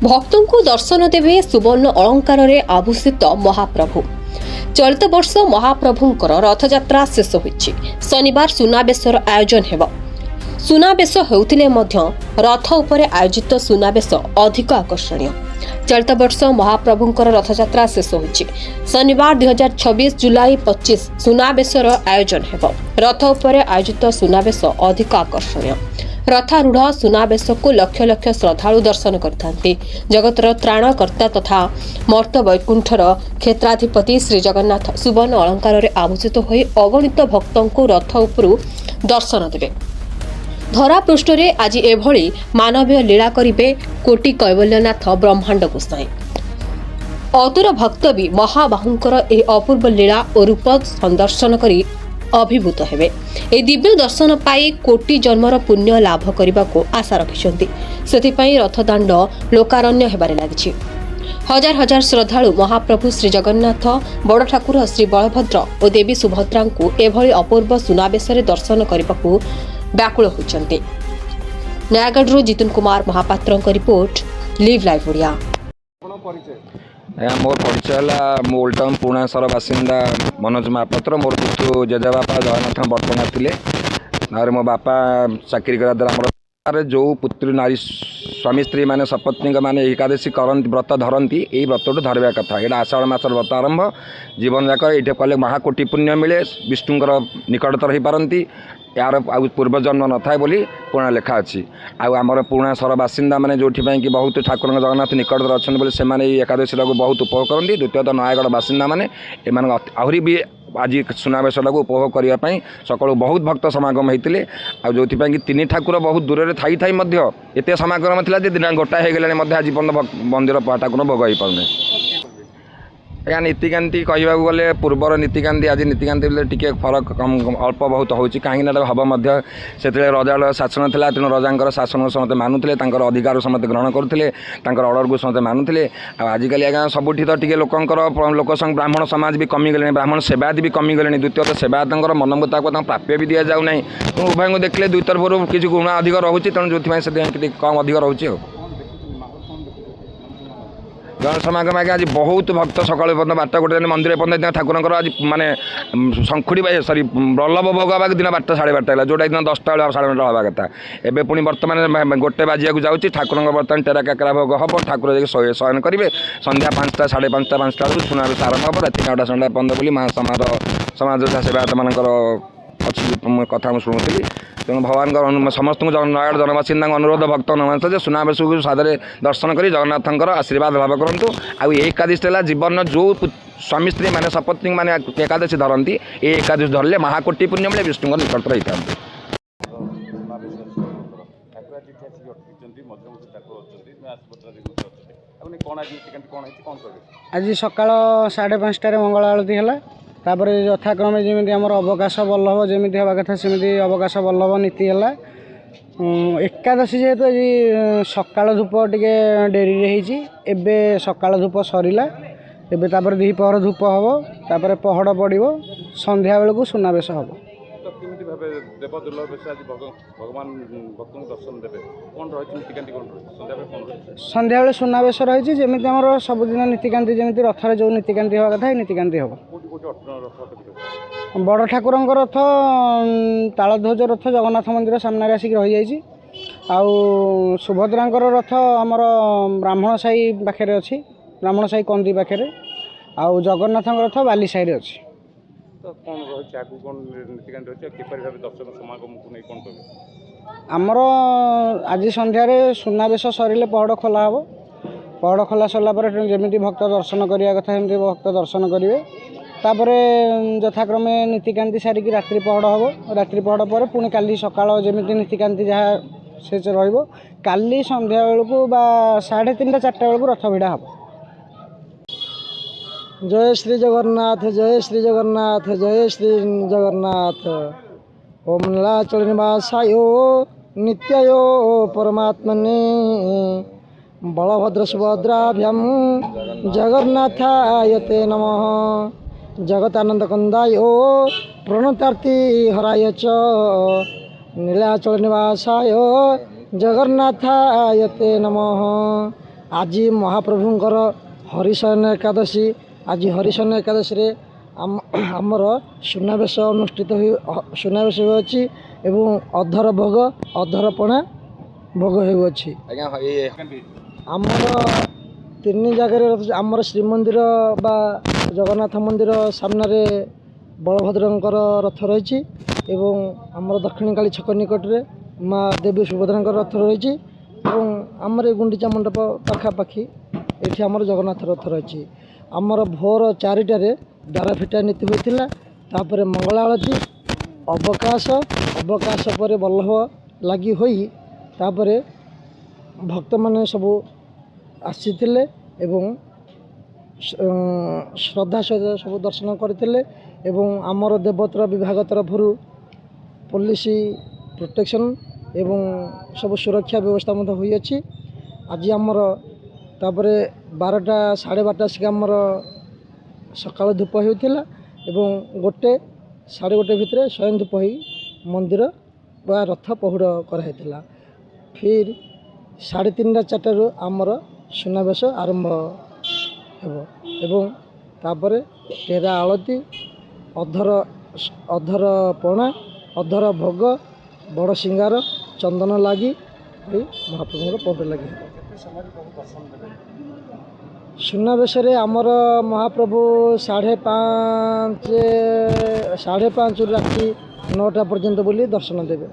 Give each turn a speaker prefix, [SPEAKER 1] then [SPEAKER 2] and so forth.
[SPEAKER 1] भक्तों को दर्शन देवे सुवर्ण अलंकार आभूषित महाप्रभु। चलित वर्ष महाप्रभुंकर रथयात्रा शेष होइछि। शनिवार सुनाबेशर आयोजन हेब। सुनाबेश हेउथिले मध्य रथ उपरे आयोजित सुनाबेश अधिक आकर्षणीय। चलित वर्ष महाप्रभुंकर रथयात्रा शेष होइछि। शनिवार 2026 जुलाई 25 सुनाबेशर आयोजन हेब। रथ उपरे आयोजित सुनाबेश अधिक आकर्षणीय। रथारूढ़ सुनाबेश को लक्ष लक्ष श्रद्धालु दर्शन करथांती। जगतर त्राणकर्ता तथा मर्त वैकुंठर क्षेत्राधिपति श्री जगन्नाथ सुवर्ण अलंकार आभूषित होई अगणित भक्तों को रथ उपरु दर्शन देवे। धरापृष्ठ आज एभली मानवीय लीला करिवे कोटि कैवल्यनाथ ब्रह्मांड गोसाई। अतुर भक्त भी महाबाहुंकर ए अपूर्व लीला और रूप संदर्शन करी अभिभूत हेबे। ए दिव्य दर्शन पाई कोटि जन्मर पुण्य लाभ करने को आशा रखिछन्ति। सेथिपाई रथदाण्ड लोकारण्य हेबारे लागिछि। हजार हजार श्रद्धालु महाप्रभु श्री जगन्नाथ, बड़ ठाकुर श्री बलभद्र और देवी सुभद्रा को एभली अपूर्व सुनाबेशरे दर्शन करने को व्याकुल होइछन्ति। Nayagarh Jitan Kumar Mahapatra report, live live Odia.
[SPEAKER 2] मोर परिचय है ओल्ड टाउन पुणासर बासिंदा मनोज महापात्र। मोर पुतु जेजेबापा जगन्नाथ बर्तमान थे। मो बापा चाकरी करा द्वारा जो पुत्री नारी स्वामी स्त्री माने सपत्नी माने एकादशी करती व्रत धरती यही व्रत धरवा कथा। यहाँ आषाढ़ मासर व्रत आरंभ जीवन जाक ये कले महाकोटि पुण्य मिले। विष्णुंकर निकटतर हो पारती। यार पूर्वजन्म न थाए बोली पुराण लेखा अच्छी। आमर पुराणा सर बासिंदा मैंने जो कि बहुत ठाकुर जगन्नाथ निकटतर अच्छा बोली से एकादशी बहुत उपभोग करती। द्वितीयतः नयागढ़ बासिंदा मैंने आहरी भी आज सुनाबेश उपभोग करने सकालू बहुत भक्त समागम होते। जो कि तीन ठाकुर बहुत दूर से थी एत समागम था दिन गोटाए हो गले आज मंदिर ठाकुर भोग हो पाने। या नीतिकांति कहवाक गले पूर्वर नीतिकांति आज नीतिकांति टी फरक कम अल्प बहुत होची। कहीं हम से रजा शासन था तेणु रजा शासन समस्त मानुले अधिकार समस्त ग्रहण करुले अर्डर को समस्त मानुले। आजिकल आज्ञा सबुठी तो टी लोक संग ब्राह्मण समाज भी कमिगले, ब्राह्मण सेवायत भी कमिगले। द्वितीय सेवायत मन मुताबिक प्राप्य भी दि जाऊना। उभय को देखले दुई तरफ किसी गुण अधिक रोचे तेणु जो कम अधिक रोचे। जन समागम आगे आज बहुत भक्त सकाल बारटा गोटे मंदिर पर्यटन ठाकुर आज माने शंखुड़ी सरी बल्लभ भोग हवा दिन 12टा 12:30 है जोटा दिन 10टा 9:30 हवा कथा। एवं पुणी बर्तमान गोटे बाजिया जाऊँगी ठाकुर बर्तमान टेरा काकरा भोग हम ठाकुर जाए शयन करेंगे। संध्या 5टा 5:30 5टा बेलू सुनाबेश आरंभ हम। राति 9टा 9:15 बोली माँ समाज सेवायत मान अच्छी कथा मुझे शुणुली। तेणु भगवान समस्त नयागढ़ जनबासिंदा अनुरोध भक्त नमस्ते जे सुनाबेश को सादरे दर्शन कर जगन्नाथ आशीर्वाद लाभ करूँ। आउ एकादशी है जीवन जो स्वामी स्त्री मैंने सपत्नी मैंने एकादशी धरती ये एकादशी धरले महाकोटि पुण्य मिले विष्णु निकटतर होता।
[SPEAKER 3] आज सकाल 5:30 मंगल आरती है। तापर यथाक्रमे जमी आम अवकाश बल्लभ जमी हवा कथा सेमती अवकाश बल्लभ नीति है। एकादशी जेहेतु आज सकाल धूप टे डेरी एबे सकाल धूप सरला। एबे तापर द्विपहर धूप हम तापर पहड़ पड़ो संध्या बेलू को सुनाबेश हम। संध्या बेले सुनाबेश रही जमी आम सबुदिन नीतिकांति जमी रथरे जो नीतिकांति हवा कथा नीतिकांति हम। बड़ ठाकुर रथ तालध्वज रथ जगन्नाथ मंदिर सामने आसिक रही जाइए। आउ सुभद्रा रथ आमर ब्राह्मण साही पाखे अच्छी, ब्राह्मण साही कंदी पाखे। आउ जगन्नाथ रथ बाली साही अच्छी। आमर आज संध्यार सुनाबेश सरिले पहड़ खोला हम। पहड़ खोला सरला जमी भक्त दर्शन करने कथा सेमती भक्त दर्शन करेंगे। तापर यथाक्रमे नीतिकांति सारिकी रात्रि पहड़ हम। रात्रि पहड़ पर पुणी काली सकाळ जमी नीतिकांति जहाँ से काली संध्या बेलू बा 3:30 4टा बेलू रथ भिड़ा हम। जय श्री जगन्नाथ, जय श्री जगन्नाथ, जय श्री जगन्नाथ। ओम नीलाचल निवासाय नित्याय परमात्मने बलभद्र सुभद्राभ्यां जगन्नाथाय ते नमः। जगतानंद कंदाय प्रणतार्थी हराय च नीलाचल निवासाय जगन्नाथाय ते नमः। ଆଜି ମହାପ୍ରଭୁଙ୍କର ହରିଶୟନ ଏକାଦଶୀ। ଆଜି ହରିଶୟନ ଏକାଦଶୀରେ ଆମର ସୁନାବେଶ ଅନୁଷ୍ଠିତ ସୁନାବେଶ ହେଉଅଛି ଏବଂ ଅଧର ଭୋଗ ଅଧରପଣା ଭୋଗ ହେଉଅଛି।
[SPEAKER 2] ଆଜ୍ଞା
[SPEAKER 3] ଆମର 3 ଜାଗାରେ ଆମର ଶ୍ରୀମନ୍ଦିର ବା ଜଗନ୍ନାଥ ମନ୍ଦିର ସାମ୍ନାରେ ବଳଭଦ୍ରଙ୍କର ରଥ ରହିଛି ଏବଂ ଆମର ଦକ୍ଷିଣକାଳୀ ଛକ ନିକଟରେ ମା ଦେବୀ ସୁଭଦ୍ରାଙ୍କର ରଥ ରହିଛି ଏବଂ ଆମର ଏ ଗୁଣ୍ଡିଚା ମଣ୍ଡପ ପାଖାପାଖି ଏଠି ଆମର ଜଗନ୍ନାଥ ରଥ ରହିଛି। ଆମର ଭୋର 4ଟାରେ ଦ୍ୱାର ଫିଟା ନୀତି ହୋଇଥିଲା। ତାପରେ ମଙ୍ଗଳ ଆଳତି, ଅବକାଶ ପରେ ବଲ୍ଲଭ ଲାଗି ହୋଇ ତାପରେ ଭକ୍ତମାନେ ସବୁ ଆସିଥିଲେ ଏବଂ ଶ୍ରଦ୍ଧା ସହିତ ସବୁ ଦର୍ଶନ କରିଥିଲେ ଏବଂ ଆମର ଦେବୋତ୍ତର ବିଭାଗ ତରଫରୁ ପୋଲିସ ପ୍ରୋଟେକ୍ସନ୍ ଏବଂ ସବୁ ସୁରକ୍ଷା ବ୍ୟବସ୍ଥା ମଧ୍ୟ ହୋଇଅଛି। ଆଜି ଆମର ତାପରେ 12ଟା ସାଢ଼େ 12ଟା ଆସିକି ଆମର ସକାଳ ଧୂପ ହେଉଥିଲା ଏବଂ 1 ସାଢ଼େ 1 ଭିତରେ ସ୍ୱୟଂ ଧୂପ ହୋଇ ମନ୍ଦିର ବା ରଥ ପହୁଡ଼ କରାହେଇଥିଲା। ଫିର୍ 3:30 4ଟାରୁ ଆମର ସୁନାବେଶ ଆରମ୍ଭ ହେବ ଏବଂ ତାପରେ ଟେରା ଆଳତି, ଅଧର ପଣା, ଅଧର ଭୋଗ, ବଡ଼ ସିଙ୍ଗାର, ଚନ୍ଦନ ଲାଗି ହୋଇ ମହାପ୍ରଭୁଙ୍କର ପହୁଡ଼ ଲାଗି ହେବ। ସୁନାବେଶରେ ଆମର ମହାପ୍ରଭୁ 5:30ରୁ ରାତି 9ଟା ପର୍ଯ୍ୟନ୍ତ ବୋଲି ଦର୍ଶନ ଦେବେ।